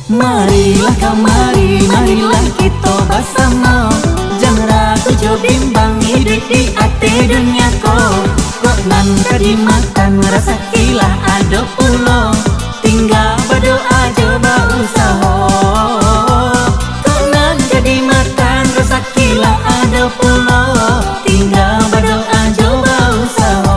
Marilah kamari, marilah kita bersama. Jangan ragu jo bimbang hidup di ate dunia ko. Kok nan kadimakan rasa kilah ada pulo. Tinggal berdoa coba usaha. Kok nan kadimakan rasa kilah ada pulo. Tinggal berdoa coba usaha.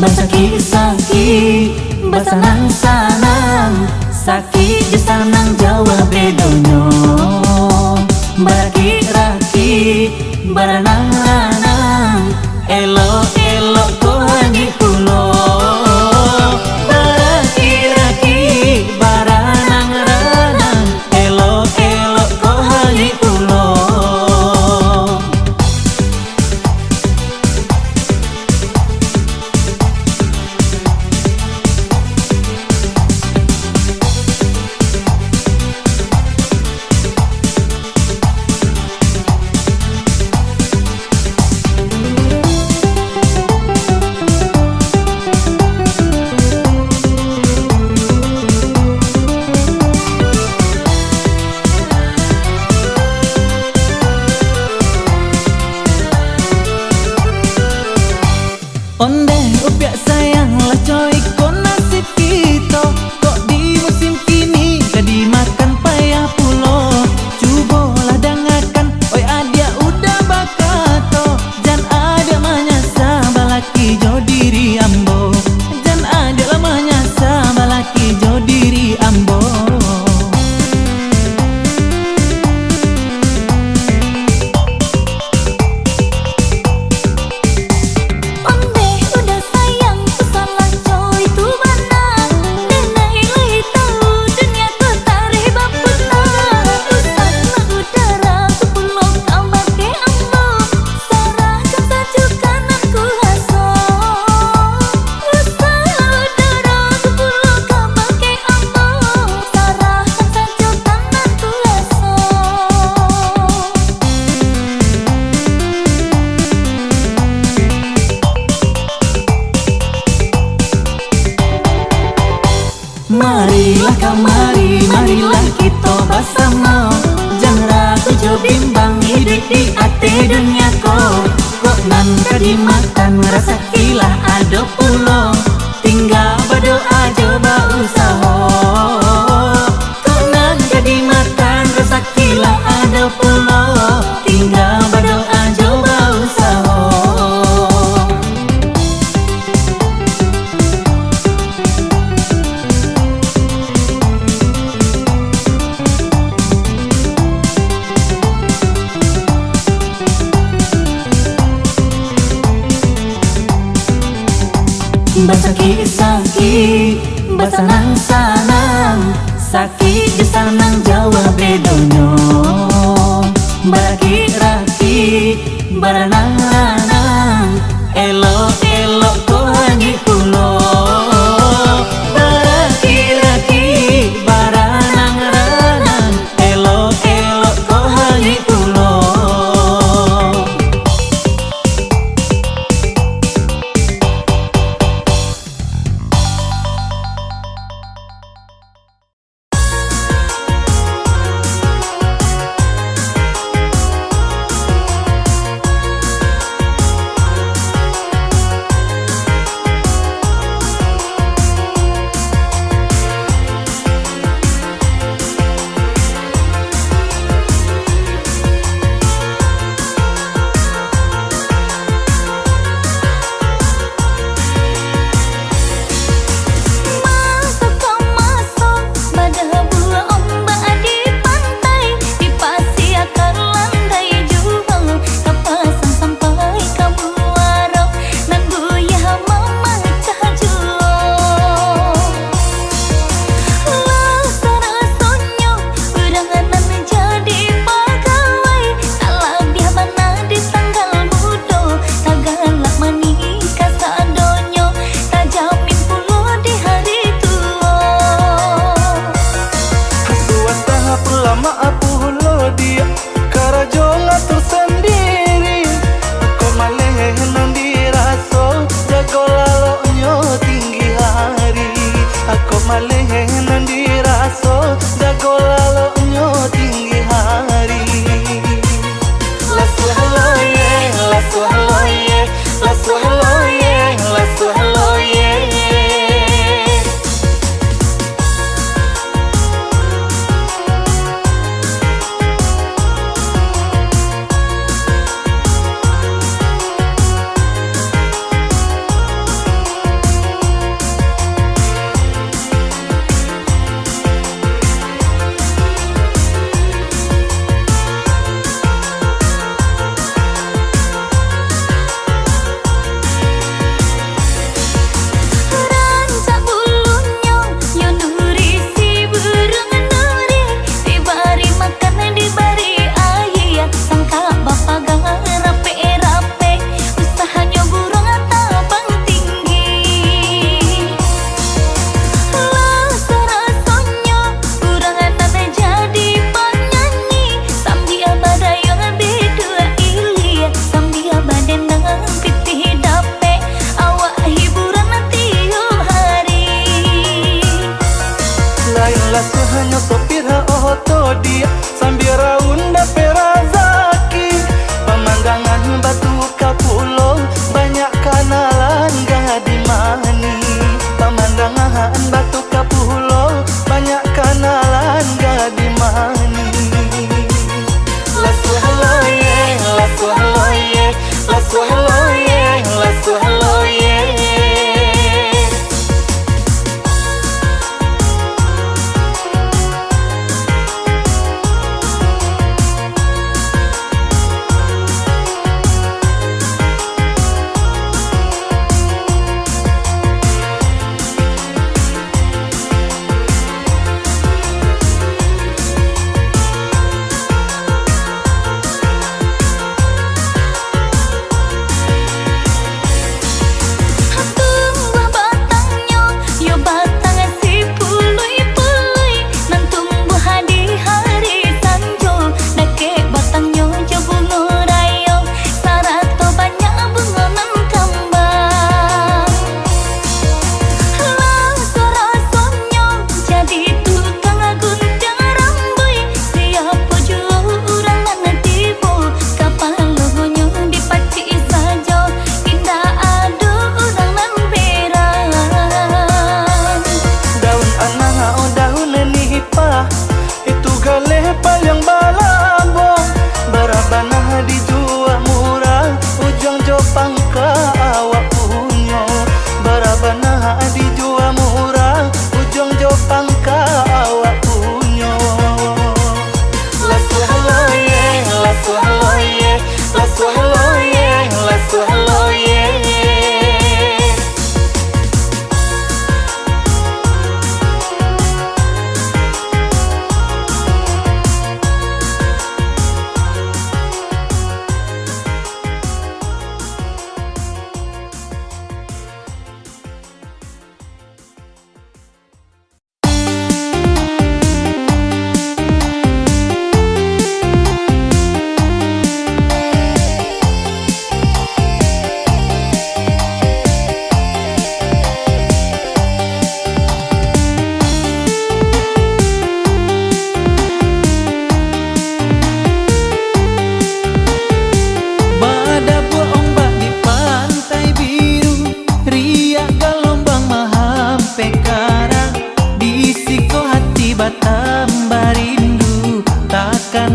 Basaki-saki, basanang-sanang, sakit di sanang Jawa bedonyo. Baraki-raki, baranang-lanang, elok-elok ko hangi pulo. Baraki-raki, baranang-lanang, elok-elok ko hangi pulo. dimakan rasa kilah ado pulo. Tinggal berdoa coba usaha. Kok nan jadi makan rasa kilah ado pulo. Tinggal berdoa coba usaha. Basaki-saki, basanang-sanang, sakit di sanang Jawa bedonyo. Baraki-raki, baranang-ranang, elok-elok ko hangi pulo. Baraki-raki, baranang-ranang, elok-elok ko hangi pulo.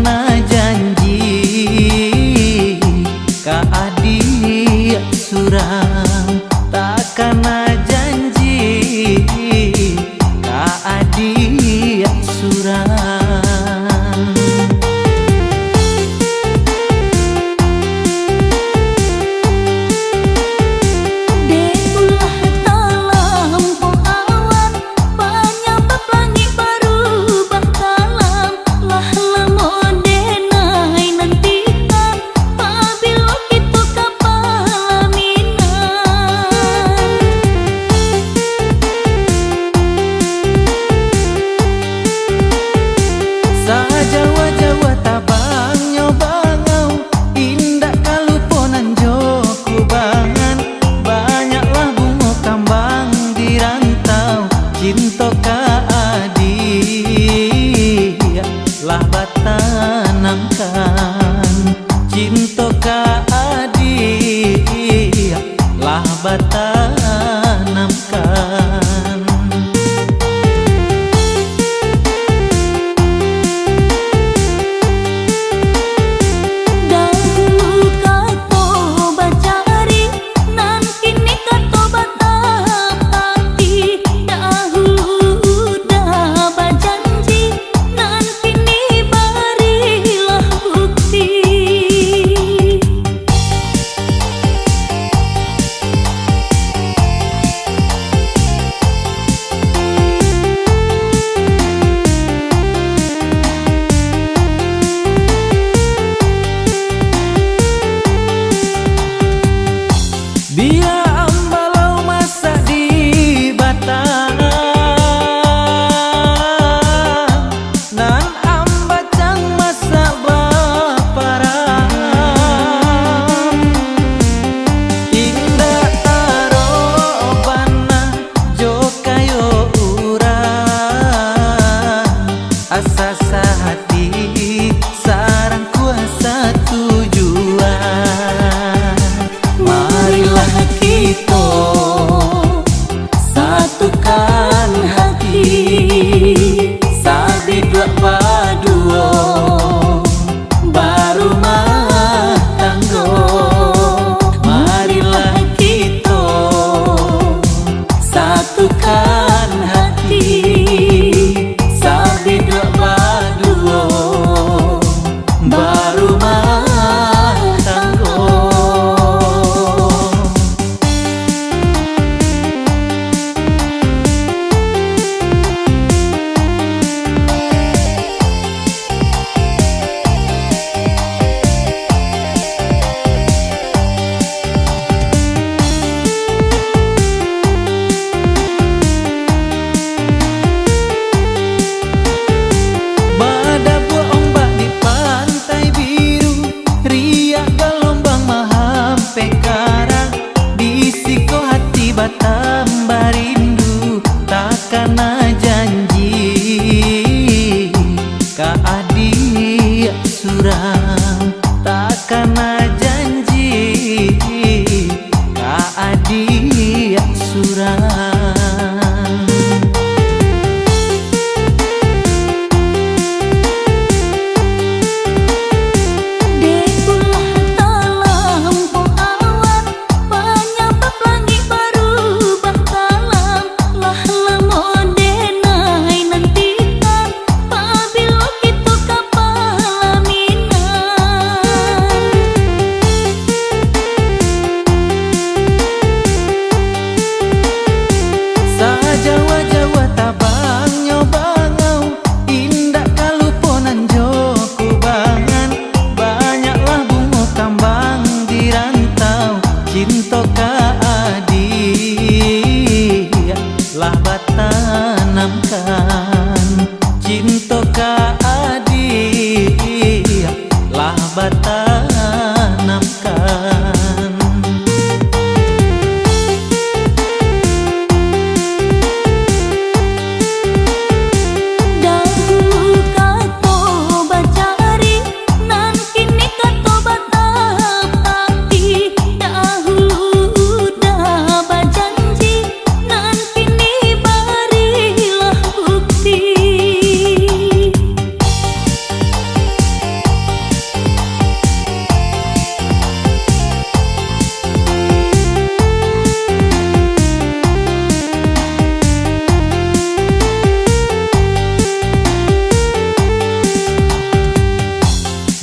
kena janji ka adik surang, tak kena janji ka adik surang.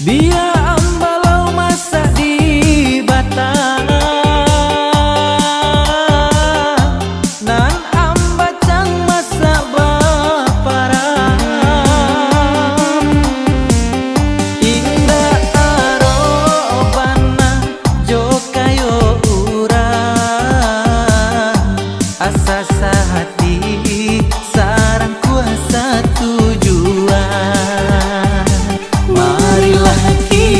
Dia ambalau masa di batang nan ambacang masa baparang indah arobana jo kayo urang asa sahati sarang kuasa tujuan. Marilah kita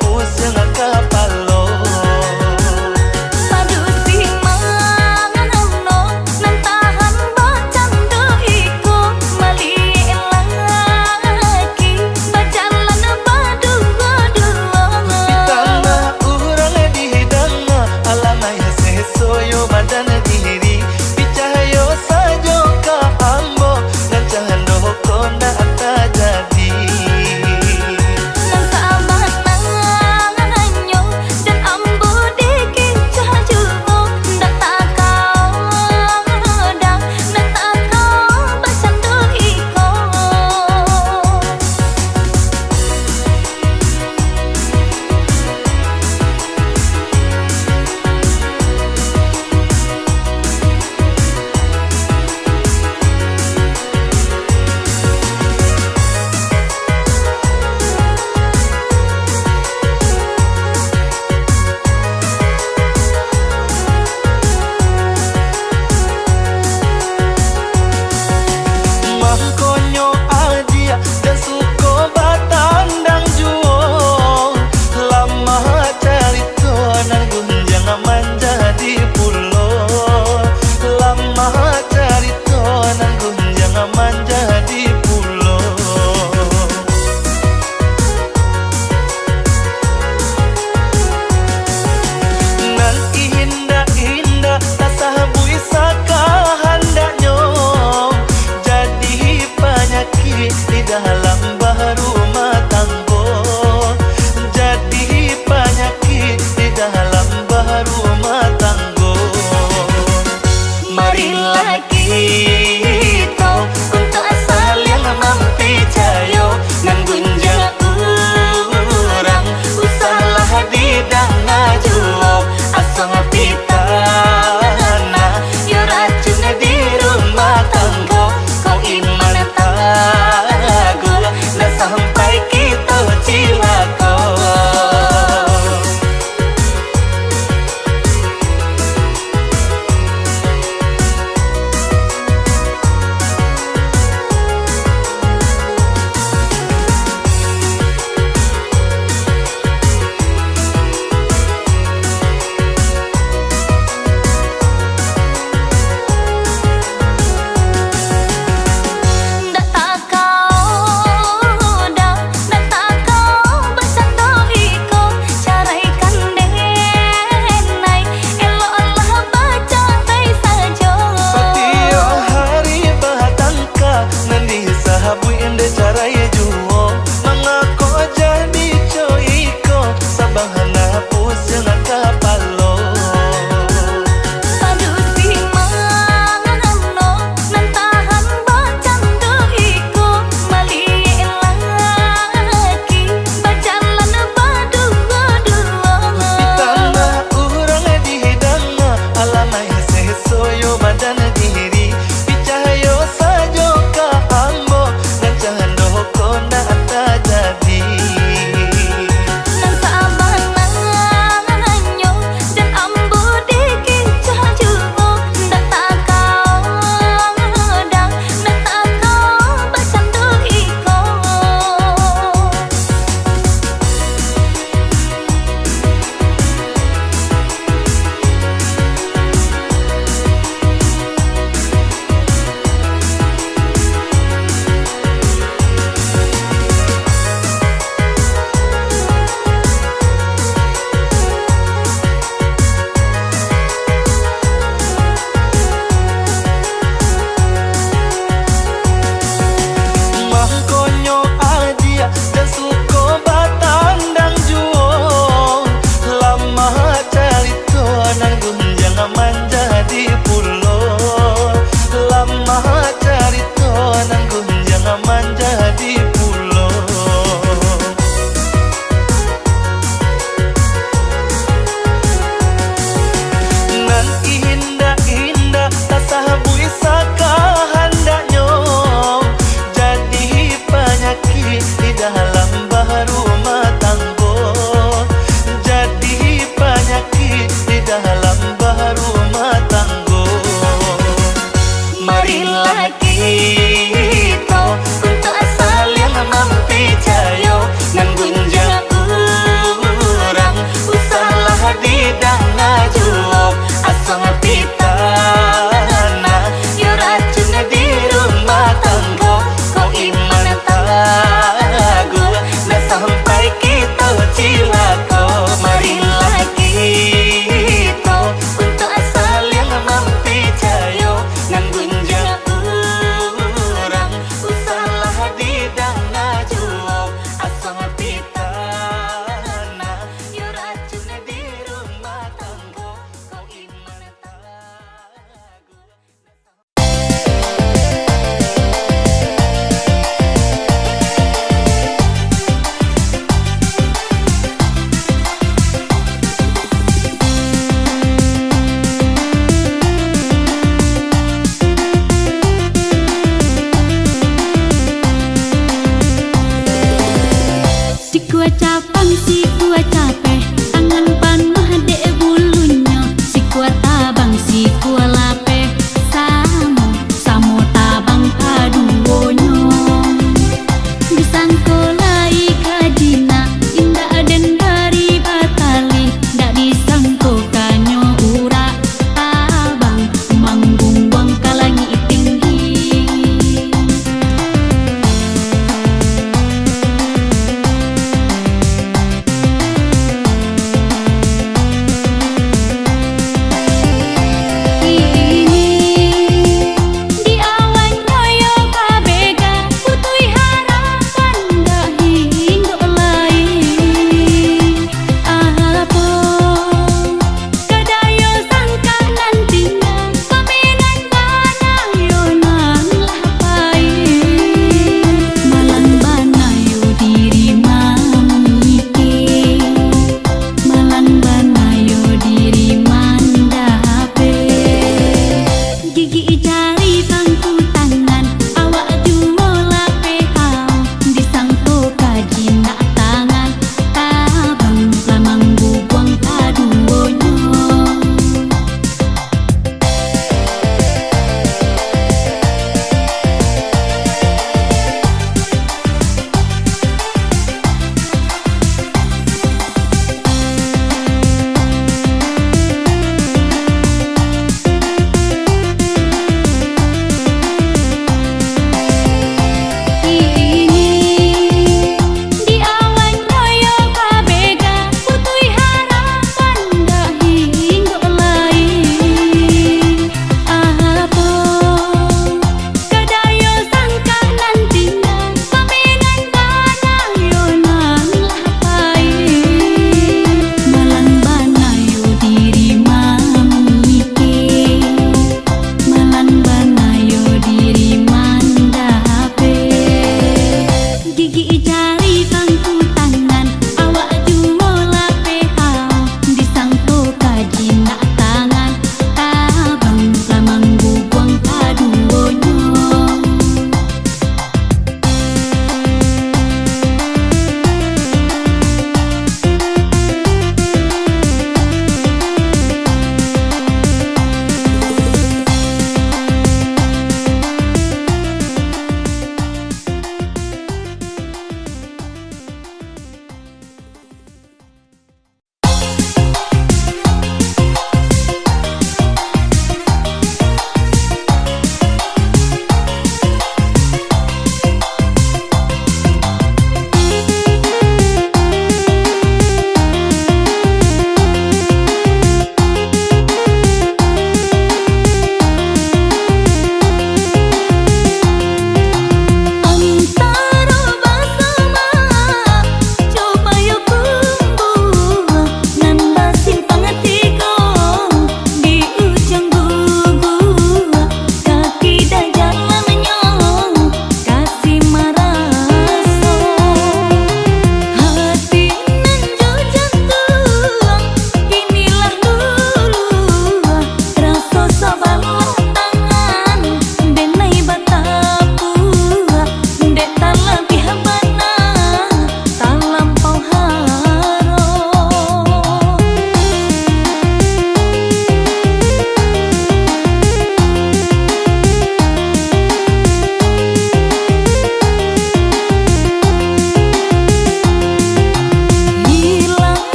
pusing kapalo. Padu si mangan no nan tahan bacan doiku mali lagi bajalan badu-badu Pitana urang di hidangna alangai sesoyo badan diri picayo sajo ka ambo dan jangan doko na ata jadi nan samananyo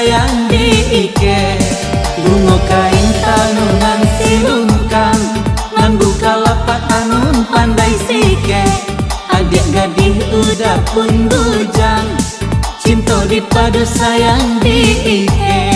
sayang diike. Bunga kain tanunan silungkang, nan buka lapak anun pandai sike. Adik gadih udah pun bujang, cinta dipadu sayang diike.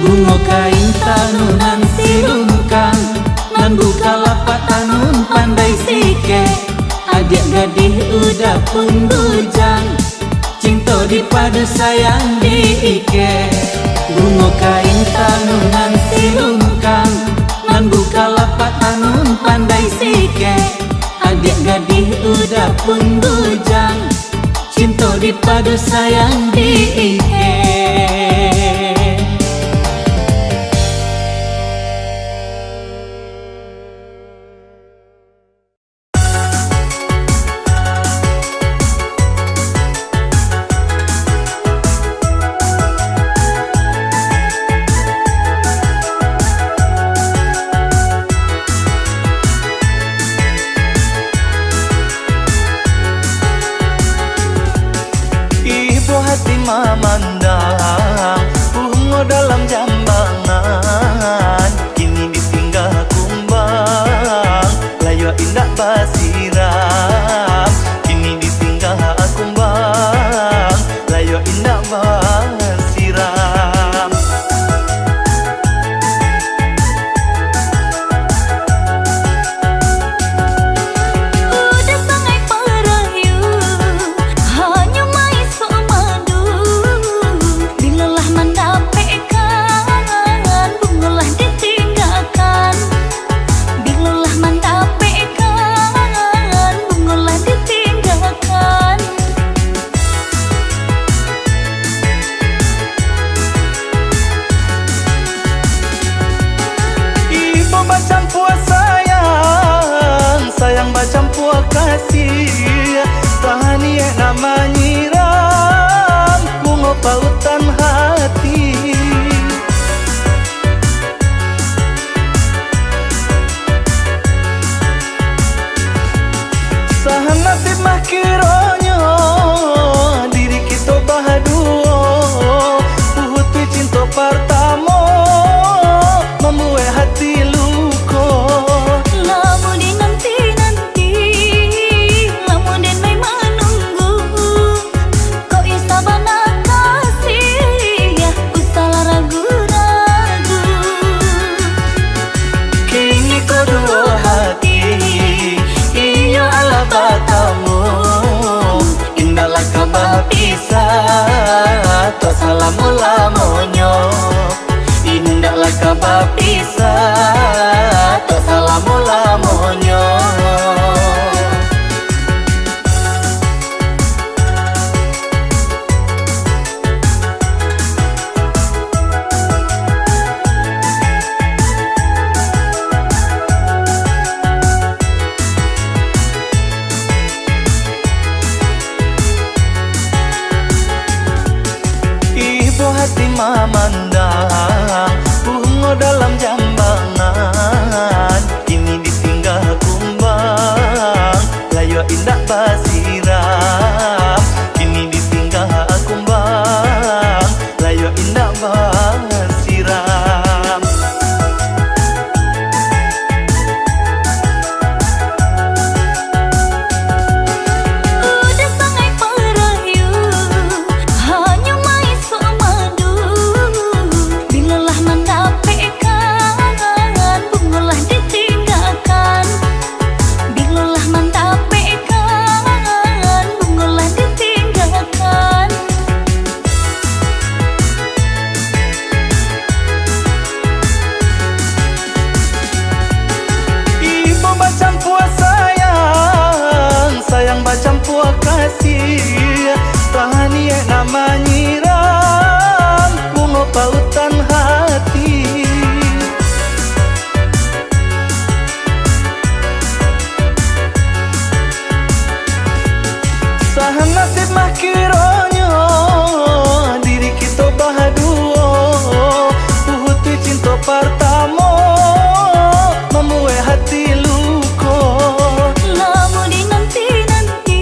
Bunga kain tanunan silungkang, nan buka lapak tanun pandai sike. Adik gadih udah pun bujang, cinta dipadu sayang diike. Bunga kain tanunan silungkang, nan buka lapak tanun pandai sike. Adik gadih udah pun bujang, cinta dipadu sayang diike. Hati memandang bunga dalam jambangan, kini ditinggal kumbang, layu indah basiram. Kini ditinggal kumbang, layu indah basiram. Udah sangai parayu, hanya mai somadu. Bilalah mendapatkan, bungalah ditinggalkan. Bilalah mendapatkan, hati memandang bunga dalam jambangan, kini ditinggal kumbang layu indah basiram, kini ditinggal kumbang layu indah basiram. Udah sangai perayu, hanya mai sok madu. Bilalah mendapatkan, bungalah ditinggalkan. Bilalah mendapatkan, bungalah ditinggalkan. Ibu bacampur sayang, sayang bacampur kasih, tahani nama nyiram bunga pautan hati. Sahan nasib mah kiranya diri kita bahaduo, puhuti cinta pertama membuat hati luka. Lamu dinanti-nanti,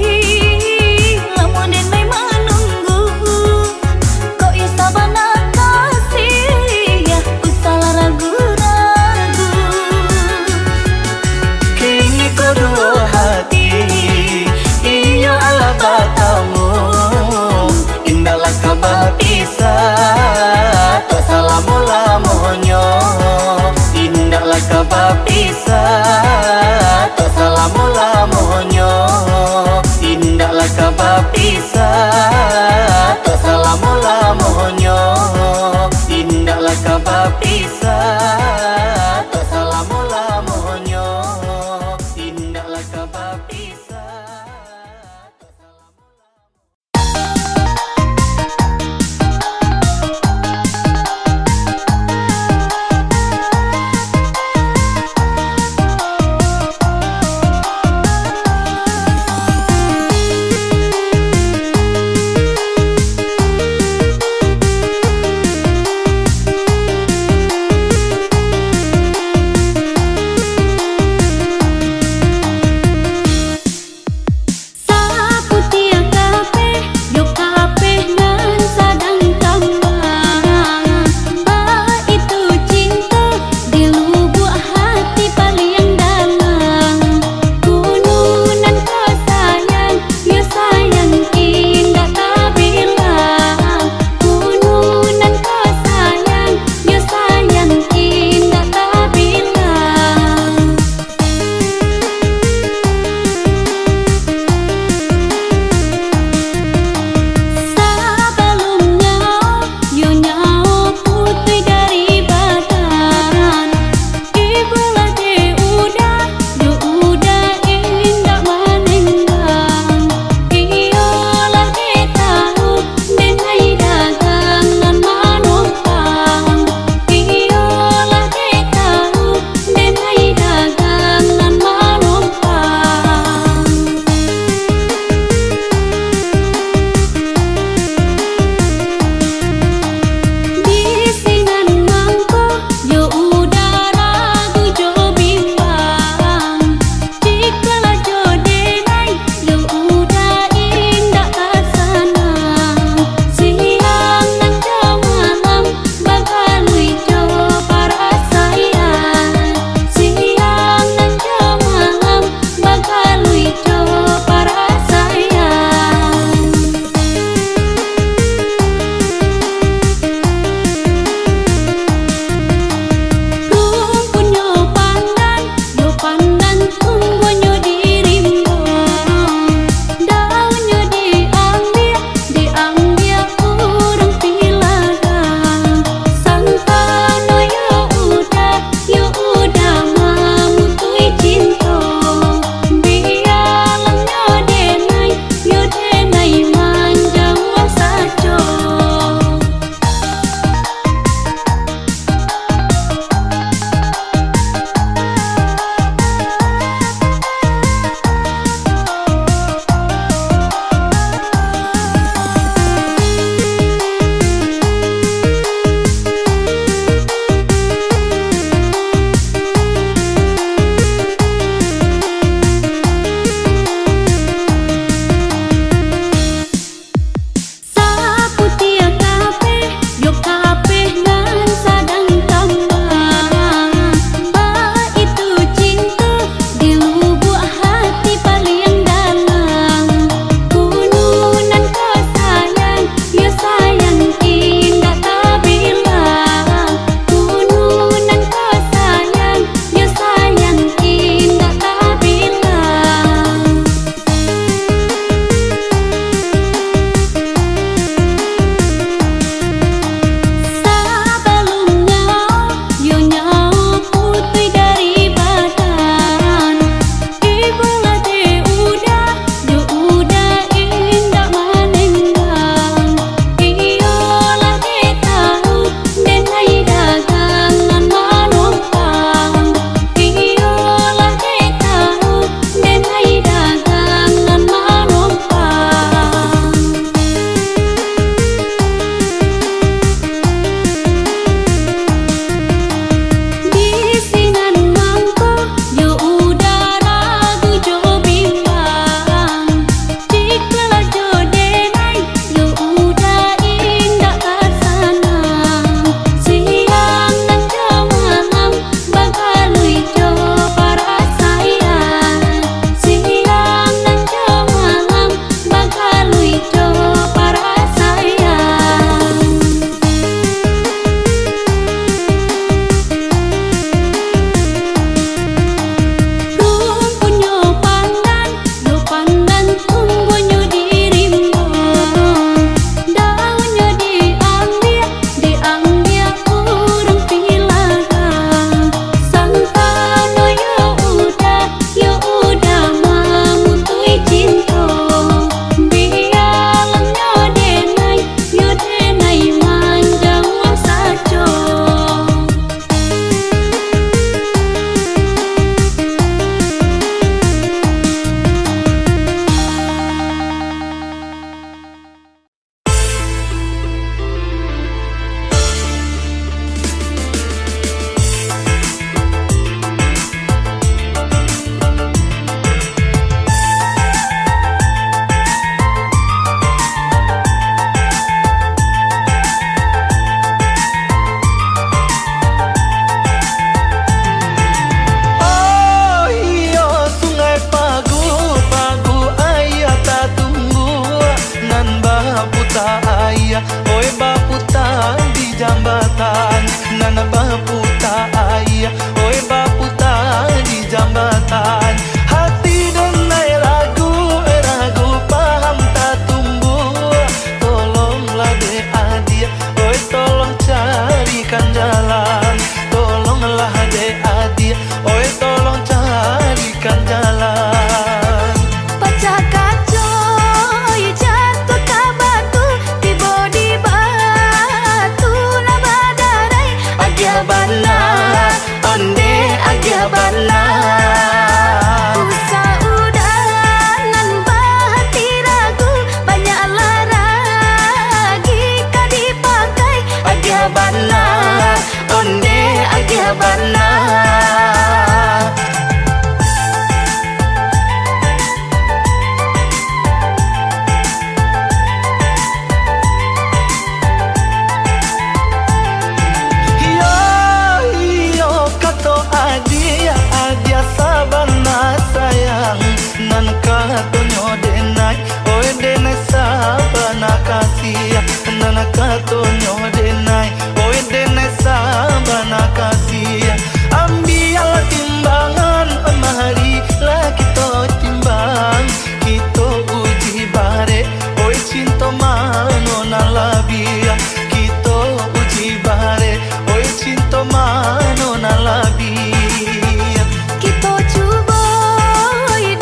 labia Kito uji bare Oi cinta mano na labia Kita cuba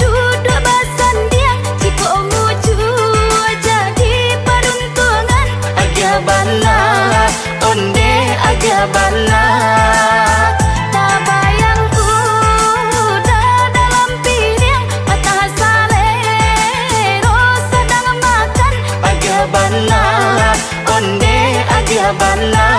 duduk bersandiang Jika muju jadi peruntungan Agya bala Onde agya bala Tak bayang udah dalam piring Mata salero sedang makan Agya bala Onde agya bala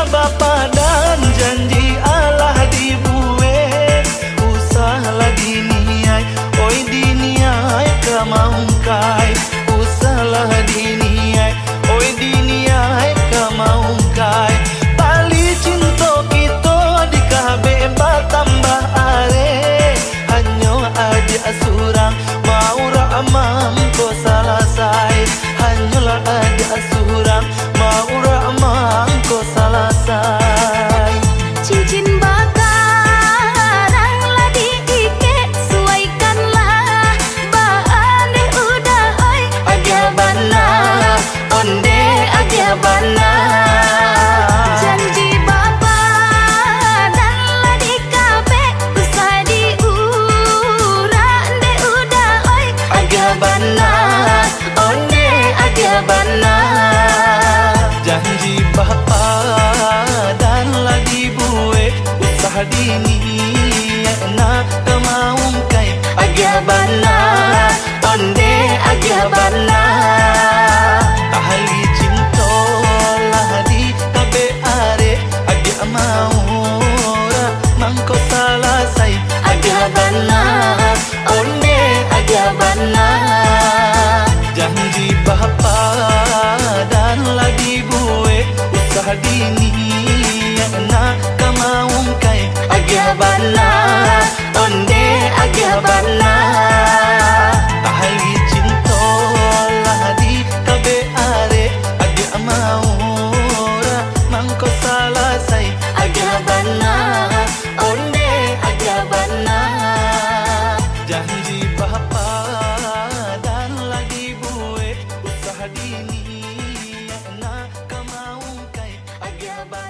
Bapa dan janji Allah dibuat Usahlah diniai Oi diniai kamaungkai Usahlah diniai Oi diniai kamaungkai Tali cinta kita di kabe batambah are Hanyo aja surang mau ramam ko salasai Hanyolah aja surang mau ramam ko salasai Cincin bakaran lah diikat Suaikanlah bahan udah oi Agya bala Onde agya bala Janji bapa dan lah dikabe Usah diurang de udah oi Agya bala Onde agya bala Janji bapa dan lagi buat Usaha dini na kemaungkai Agya bala Onde agya bala Ahli cinta lah di kabe are Agya maura mangko salasai Agya bala Onde agya bala Janji bapa dan lagi buat Usaha dini na kamaungkai Agya bala Onde agya bala Ahli cinta lah di kabe are Agya maura mangko salasai Agya bala Onde agya bala Janji bapa dan lagi buat Usaha dini na kamaungkai Agya bala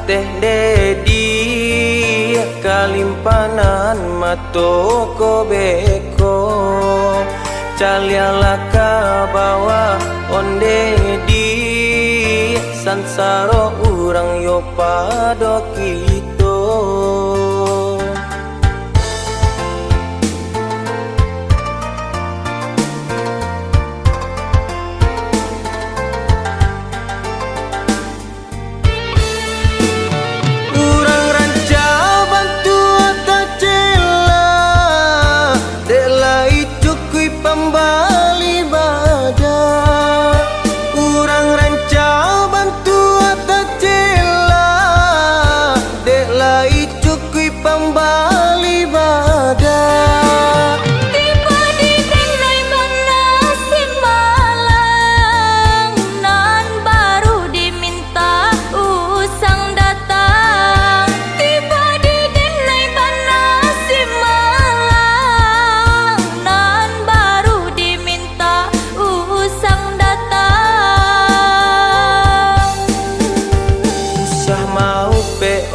teh dedi kalimpanan matoko beko caliala ka bawa onde di sansaro urang yo pado kito.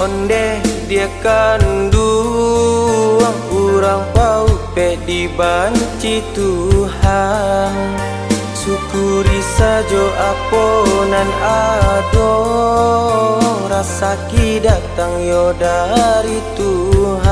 Onde dia kanduang urang pau pe dibanci Tuhan syukuri sajo aponan ado rasa ki datang yo dari Tuhan.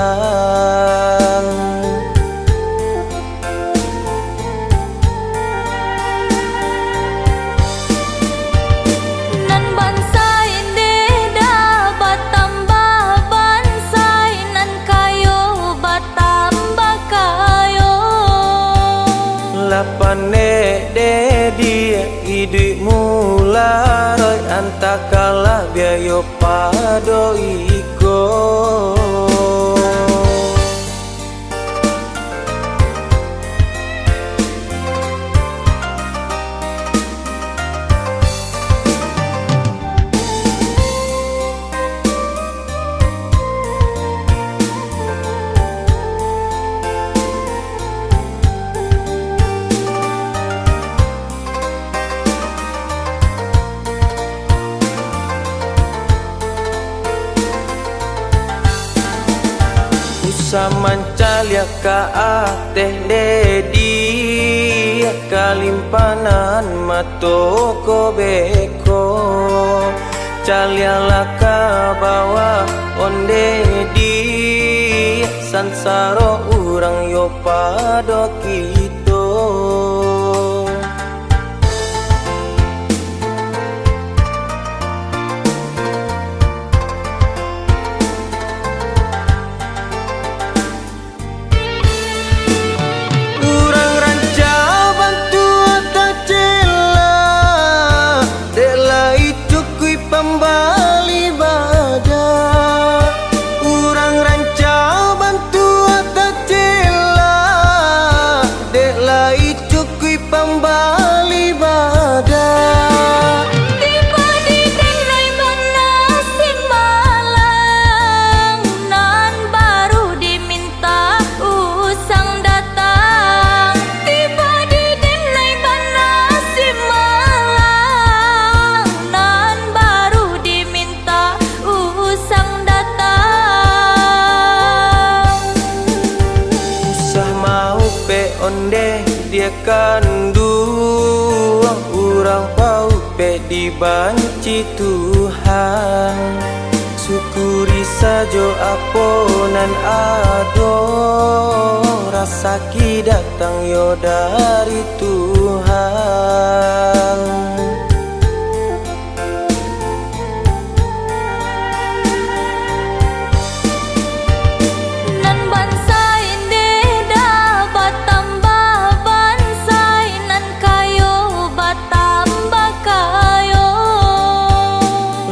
Lapane de dia idui mula roy antakala biayo pado iko. Samancalia ka teh dedi kalimpanan matoko beko caliala ka bawa onde di sansaro urang yo pado kito. Onde dia kanduang urang pau pe dibanci Tuhan syukuri sajo aponan ado rasa ki datang yo dari Tuhan.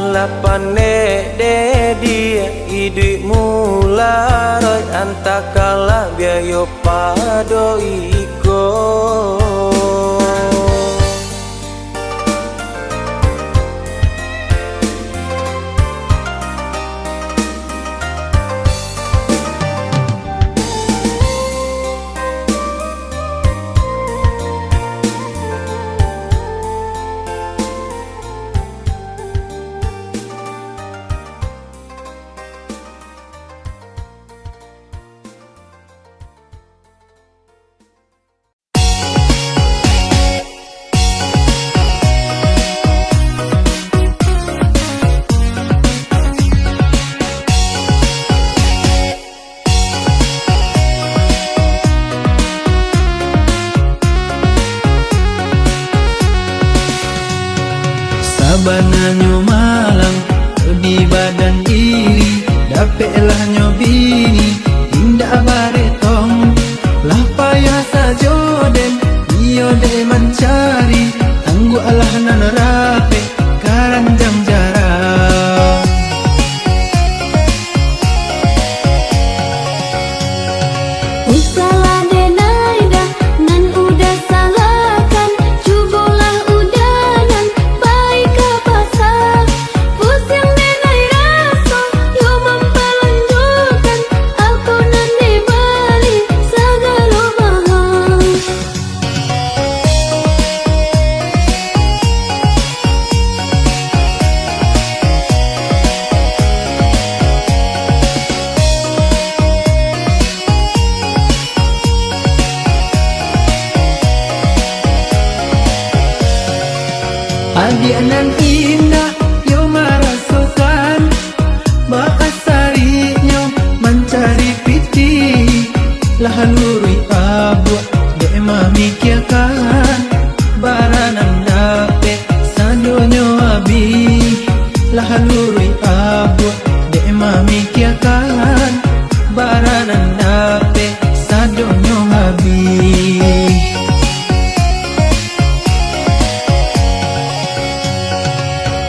Lapane de dia idui mula roy antakala biayo pado iko. nyo malang di badan diri dapatlah nyo bini indah baretong lah payah sajo den iyo de mencari tangguh alah nan rape karanjang jarak Salah denaida nan udah salahkan cubolah udanan baik apa pusing denai rasa yo memperlanjutkan aku nan dibalik segala mahal adik nan indah yo marasukan bakasarinya mencari piti lah lurui abu de mamikiakan baranan dape sadonyo abi lah lurui abu de mamikiakan baranan dape sadonyo abi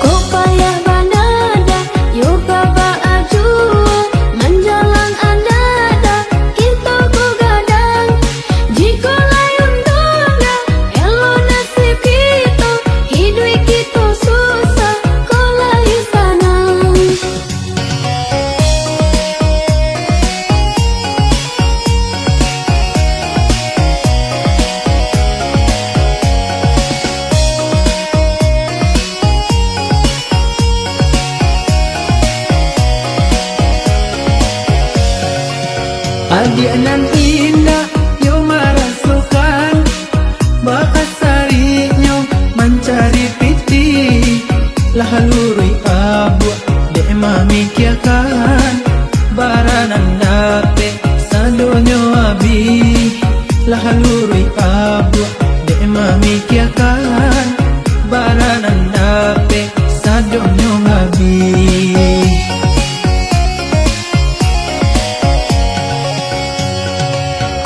kok payah banada yo kaba ajua menjalang andada kita ku gadang jika layun dona elo nasib kita hidup kita susah kolai sanang adik nan indah yo marasukan bakasarinya mencari piti lah lurui abu de mamikiakan baranan dape sadonyo abi lah lurui abu de mamikiakan baranan dape sadonyo abi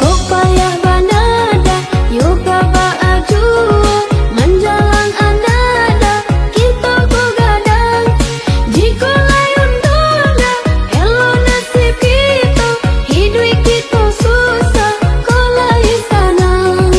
kok payah banada yo kaba ajua menjalang andada kita ku gadang jika layun dona elo nasib kita hidup kita susah kolai sanang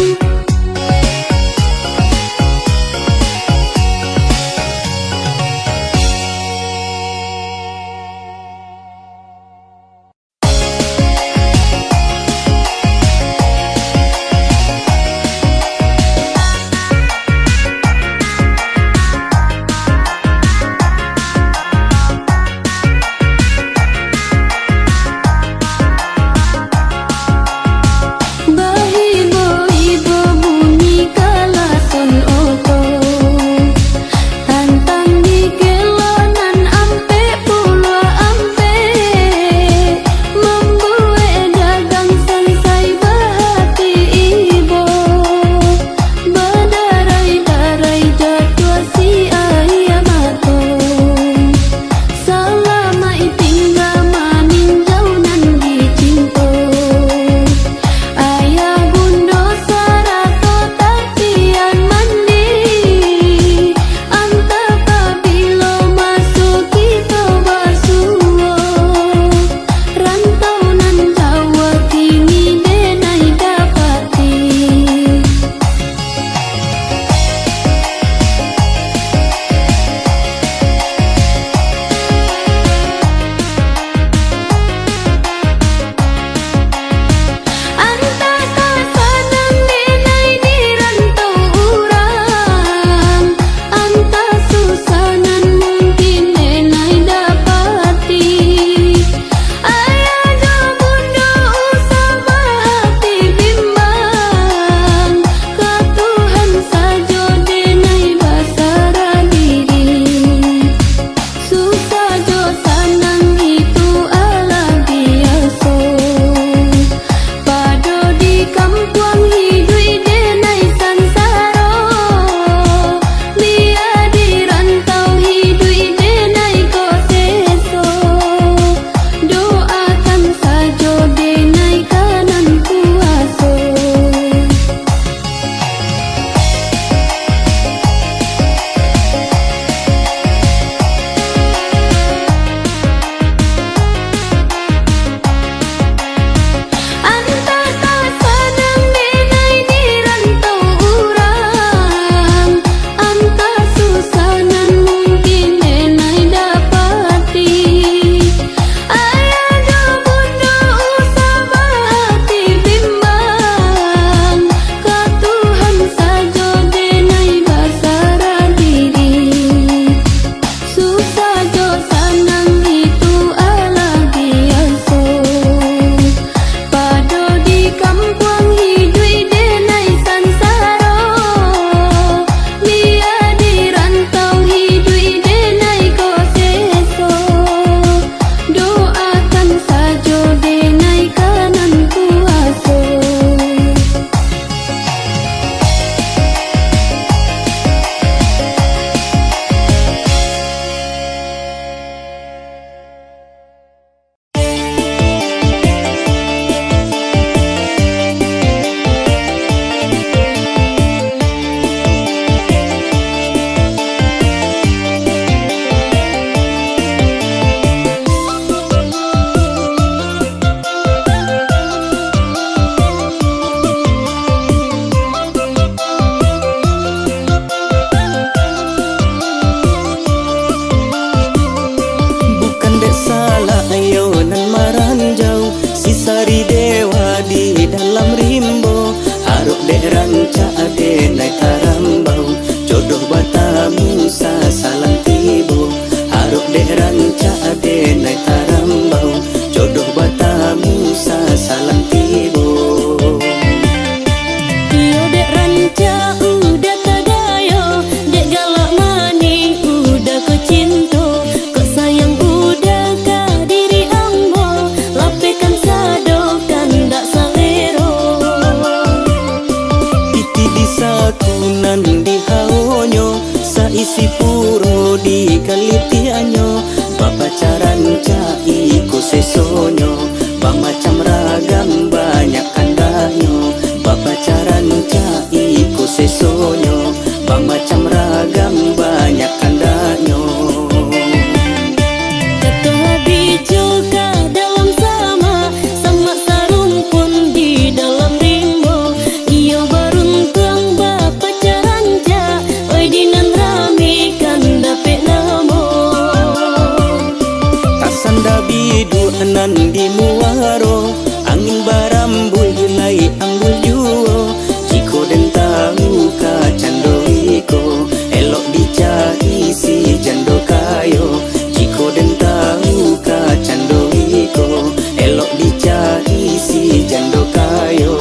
nai tarambau jodoh batamu sasalang tibo haruk dek ranca ade nai tarambau jodoh batamu sasalang tibo. Iyo dek ranca udah tadayo, dek galak maning udah ku cinta, kok sayang udah ka diri ambo, lapekan sado kan dak salero. Titi di sakunan di haonyo, saisi puro di kalitianyo, papacaran cai ku sesonyo, bang macam ragam banyak kandanyo, papacaran cai ku sesonyo, bang macam ragam banyak kandanyo. Ketua bijoka dalam sama, sama sarumpun di dalam rimbo. Iyo baruntung papacaran ja, oi dinan rame kan dapet namo. Tasanda bidu anan di muaro, angin barambul hilai anggul juo, jiko den tahu ka cando iko, elok dicari si jando kayo, jiko den tahu ka cando iko, elok dicari si jando kayo.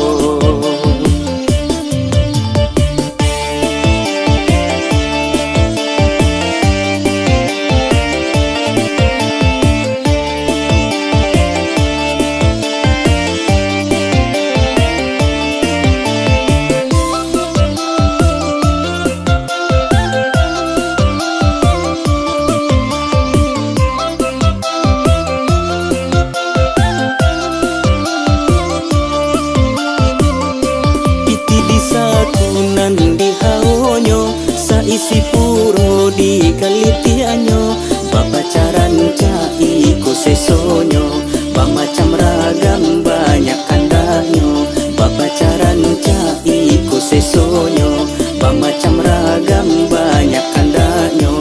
Isi puro di kalitianyo, papacaran cai ku sesonyo, bang macam ragam banyak kandanyo, papacaran cai ku sesonyo, bang macam ragam banyak kandanyo.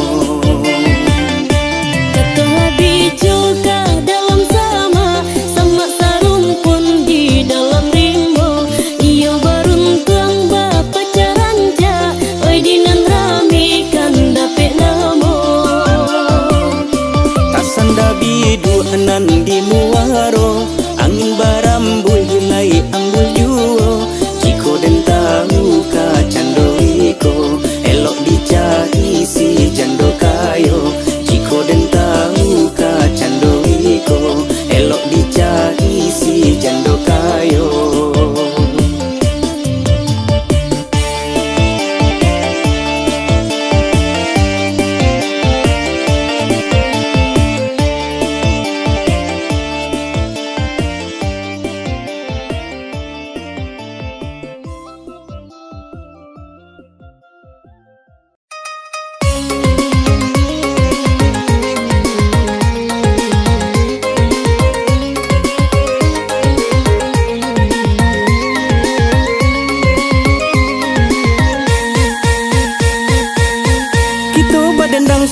Ketua bijoka dalam sama, sama sarumpun di dalam rimbo. Iyo baruntung papacaran ja, oi dinan rame kan dapet namo. Tasanda bidu anan di muaro, angin barambul hilai anggul juo, jiko den tahu ka cando iko, elok dicari si jando kayo, jiko den tahu ka cando iko, elok dicari si jando kayo.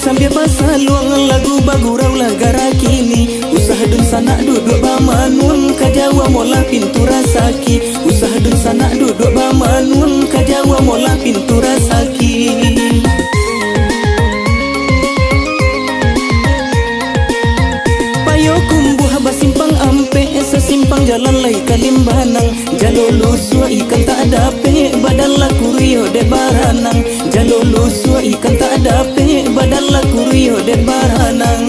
Sambil pasaluang lagu bagurau lagara kini, usaha dun sanak duduk bamanun kajawa mola pintu rasaki, usaha dun sanak duduk bamanun kajawa mola pintu rasaki. Payo kumbuh basimpang ampe, sesimpang jalan lai kalimbanang, jalolo sua ikan tak ada pe, badan laku rio de baranang, jalolo sua ikan tak ada pe, badan laku rio de baranang.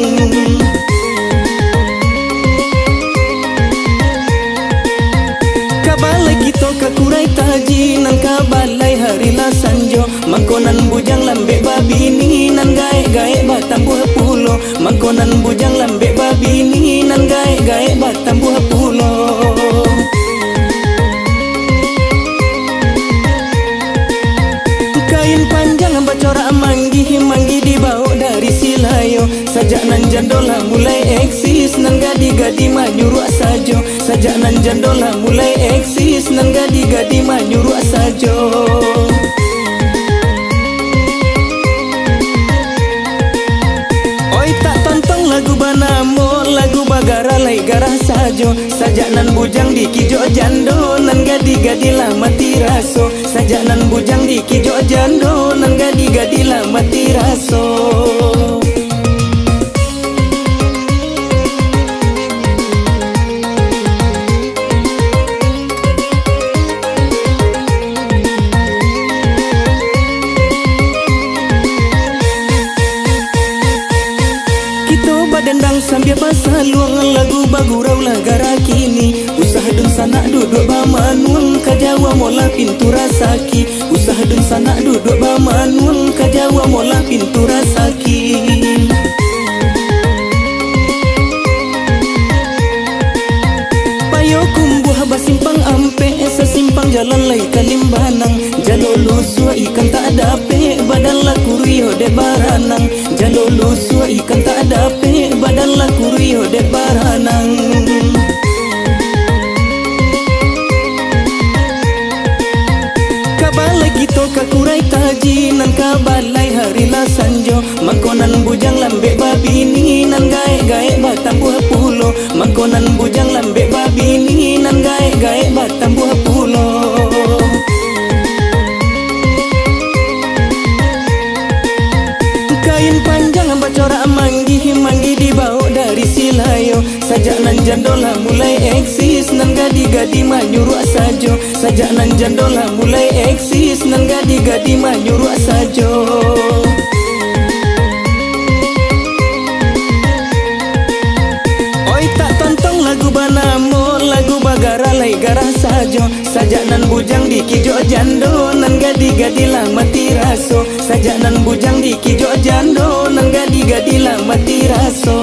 Kabalai kita kakurai taji, nan kabalai hari la sanjo, mangkonan bujang lambe babi ni, nan gae-gae batang buah pulo, mangkonan bujang lambe babi ni, nan gae-gae batang buah pulo. Kain panjang bacorak manggi dibawa dari silayo, sajak nan jandola mulai eksis, nan gadi-gadi maju ruak sajo, sajak nan jandola mulai eksis, nan gadi-gadi maju ruak sajo. Oi tak tonton lagu banamo, lagu bagara lai garah sajo. sajo, sajak nan bujang di kijo jando, nan gadi-gadi lah mati raso. Sajak nan bujang di kijo jando, nan gadi-gadi lah mati raso. Dendang sambil pasal luang lagu bagurau lagara kini. Usah dun sana duduk bamanun kajawa mola pintu rasaki. Usah dun sana duduk bamanun kajawa mola pintu rasaki. Payo kumbuh basimpang ampe sesimpang jalan lai kalimbanang. Jalolo sua ikan tak ada pe badan la kurio de baranang. Jalolo sua ikan tak ada pe badan la kurio de baranang. Kabalai kito kakurai taji nan kabalai hari la sanjo. Mangkonan bujang lambe babini nan gae-gae batam buah pulo. Mangkonan bujang lambe babini nan gae-gae batam buah pulo. Kain panjang bacorak manggi dibawa dari Silayo. Sajak nan jandola mulai eksis nan gadi-gadi manyuruh sajo. Sajak nan jandola mulai eksis nan gadi-gadi manyuruh sajo. Oi tak tontong lagu banamo, lagu bagara lai garah sajo. Sajak nan bujang di kijo jando, nan gadi-gadi lah mati raso. Sajak nan bujang di kijo jando, nan gadi-gadi lah mati raso.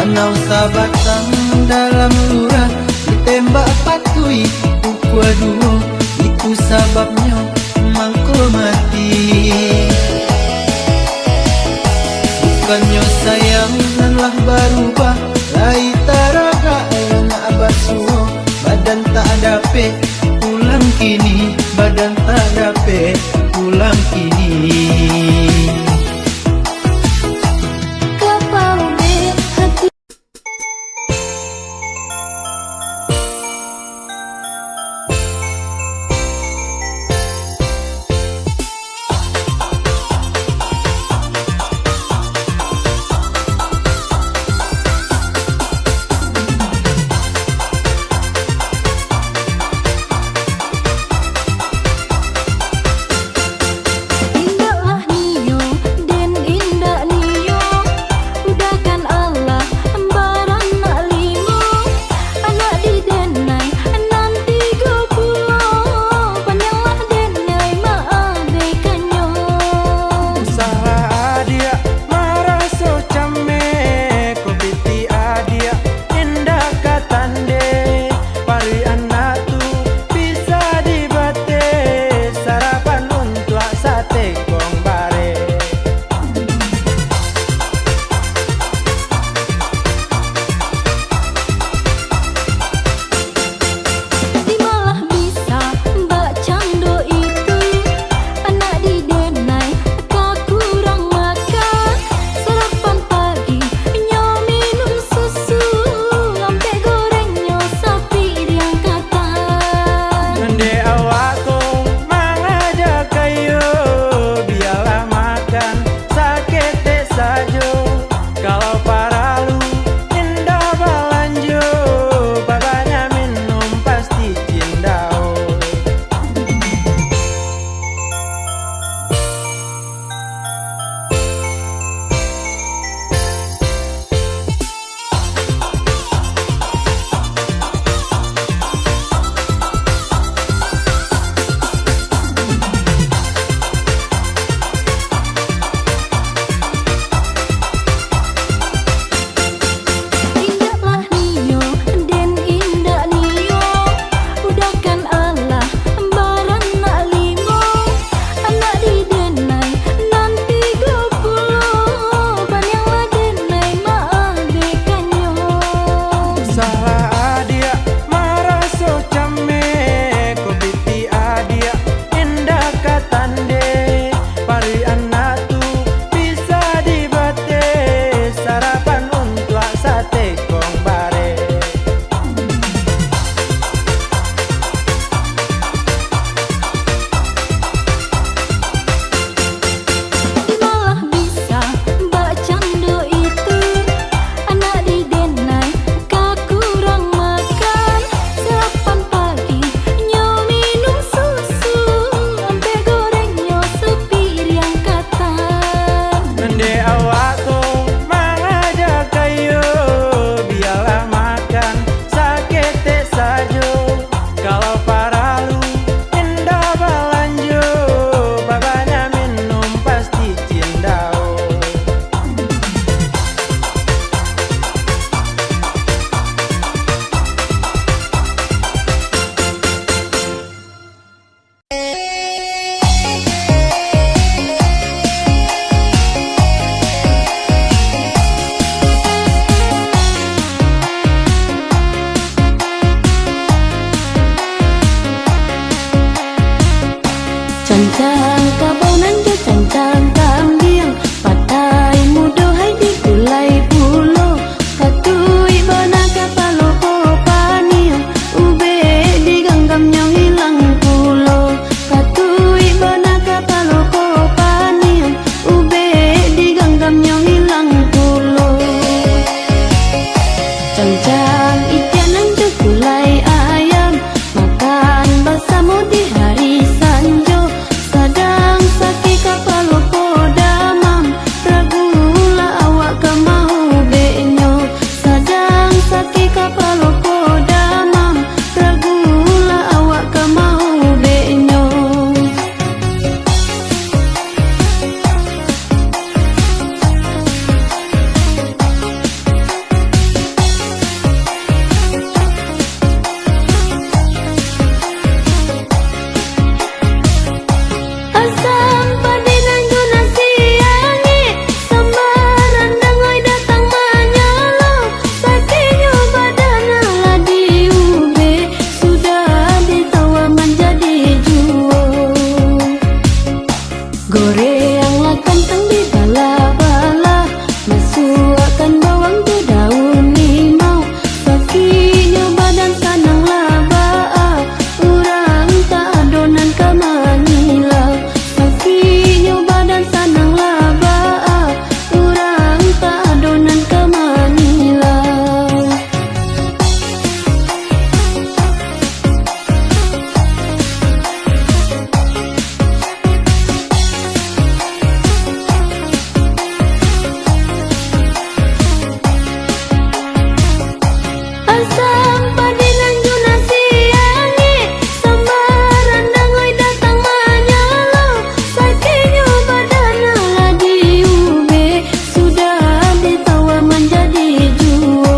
Anau sabatang dalam lurah ditembak patui ukua duo. Itu sababnya mangko mati. Bukannya sayang nanlah berubah, lai taraga yang abasuo. Badan tak dape pulang kini, badan tak dape pulang kini. Cancang kabau nan jo cancang kambiang, patai mudo hai di kulai pulo, katui bana kapalo ko paniang, ube di ganggam nyong hilang pulo, katui bana kapalo ko paniang, ube di ganggam nyong hilang pulo. Cancang ikan nan jo kulai ayam, makan bersama di hari sanjo, sadang sakit kapalo ko damam, ragulah awak ke mau benyo, sadang sakit kapalo ko damam, ragulah awak ke mau benyo. Asam padi nan jo nasi angi, sambaran dangoi datang manyalo, sakinyo badan ala diube, sudah ditawa menjadi juo. Goreang lah kentang di bala-bala, masukkan bawang tu daun limau, sakinyo badan sanang laba, urang tak adonan ke manila, sakinyo badan sanang laba, urang tak adonan ke manila. Asam padi nan jo nasi angi, sambaran dangoi datang manyalo, sakinyo badan ala diube, sudah ditawa menjadi juo.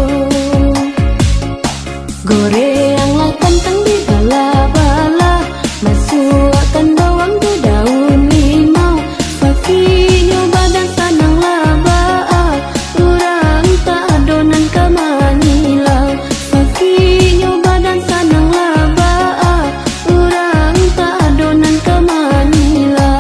Goreang lah kentang di bala-bala, masukkan bawang tu daun limau, sakinyo badan sanang laba, urang tak adonan ke manila, sakinyo badan sanang laba, urang tak adonan ke manila.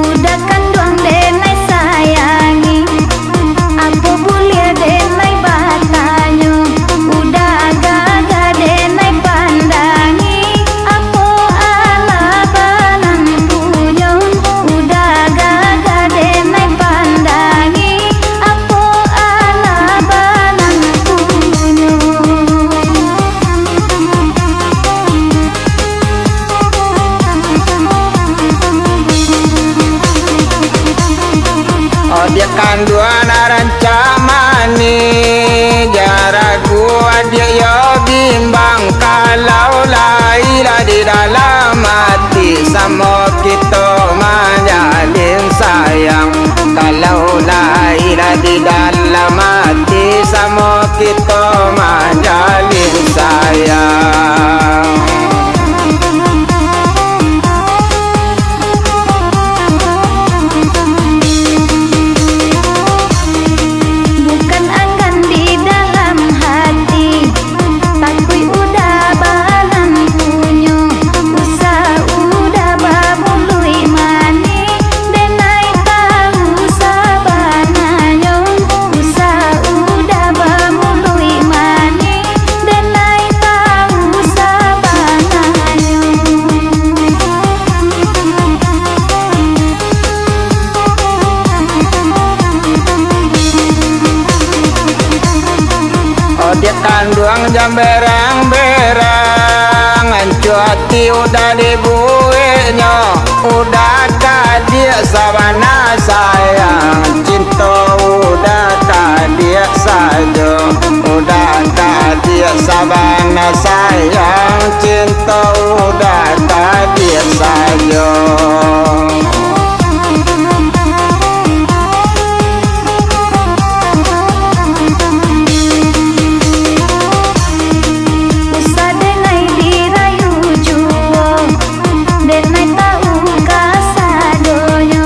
Udah kanduang denai sayangi, apa boleh denai batanyo, udah gaga denai pandangi, apa ala balang punyo, udah gaga denai pandangi, apa ala balang punyo. Oh dia kanduan arancamani, jaragu dia yo bimbang, kalau lahir di dalam hati sama kita menjalin sayang, kalau lahir di dalam hati sama kita menjalin sayang. Bukan anggan di dalam hati, takui udah balang punyo, usah udah babului mani, denai tahu sabananyo, usah udah babului mani, denai tahu sabananyo. Oh dia kanduang jam berang-berang, ancu hati udah dibuihnya, udah kadia sabana sayang, cinta udah kadia dia sabana sayang, cinta udah takdir saja. Usah denai dirayu juo, denai tahu kasadonyo.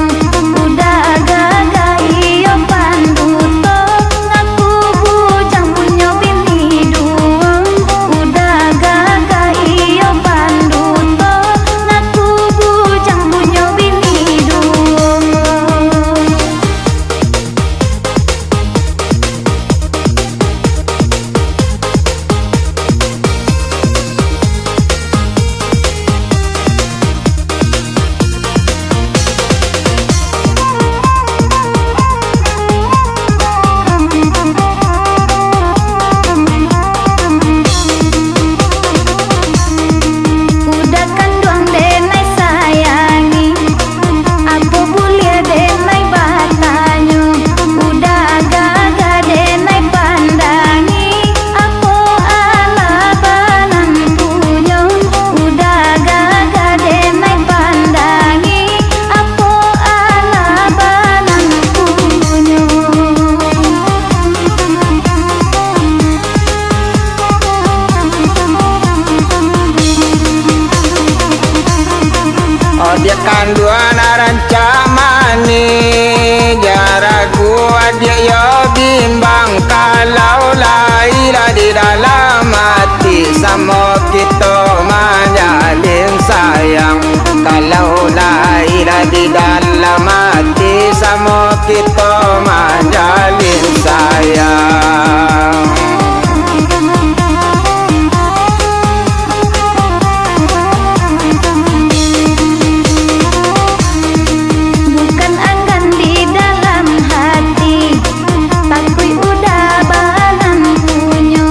Udah agak iyo panduto, ngaku bujang punyo bini duo. Udah agak iyo panduto, ngaku bujang punyo bini duo. Udah kanduang denai sayangi, apa boleh denai batanyo. Udah agak denai pandangi, apa ala banan punyo. Udah agak denai pandangi, apa ala banan punyo. Oh dia kanduan rancak mani, jaraku adik yo bimbang. Kalau lahir di dalam hati, sama kita menjalin sayang. Kalau lahir di dalam hati, sama kita menjalin sayang. Bukan anggan di dalam hati, takui udah banan punyo.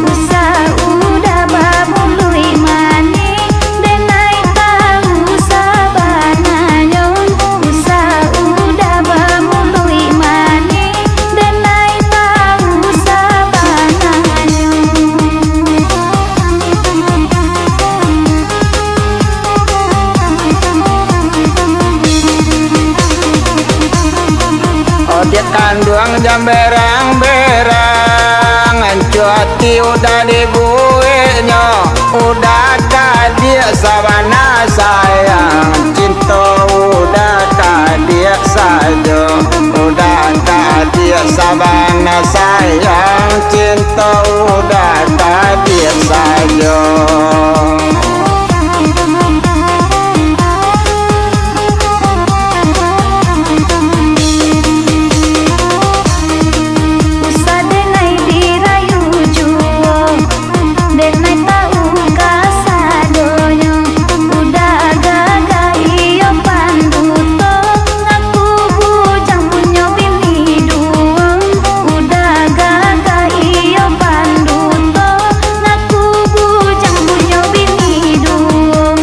Usah udah babului mani, denai tahu sabananyo. Usah udah babului mani, denai tahu sabananyo. Oh dia kanduang jam berang-berang, ancu hati udah dibuihnya. Udah tak dia sabana sayang, cinta udah tak dia saja. Udah tak dia sabana sayang, cinta udah tak dia saja. Usah denai dirayu juo, denai tahu kasadonyo. Udah agak iyo panduto, ngaku bujang punyo bini duo. Udah agak iyo panduto, ngaku bujang punyo bini duo.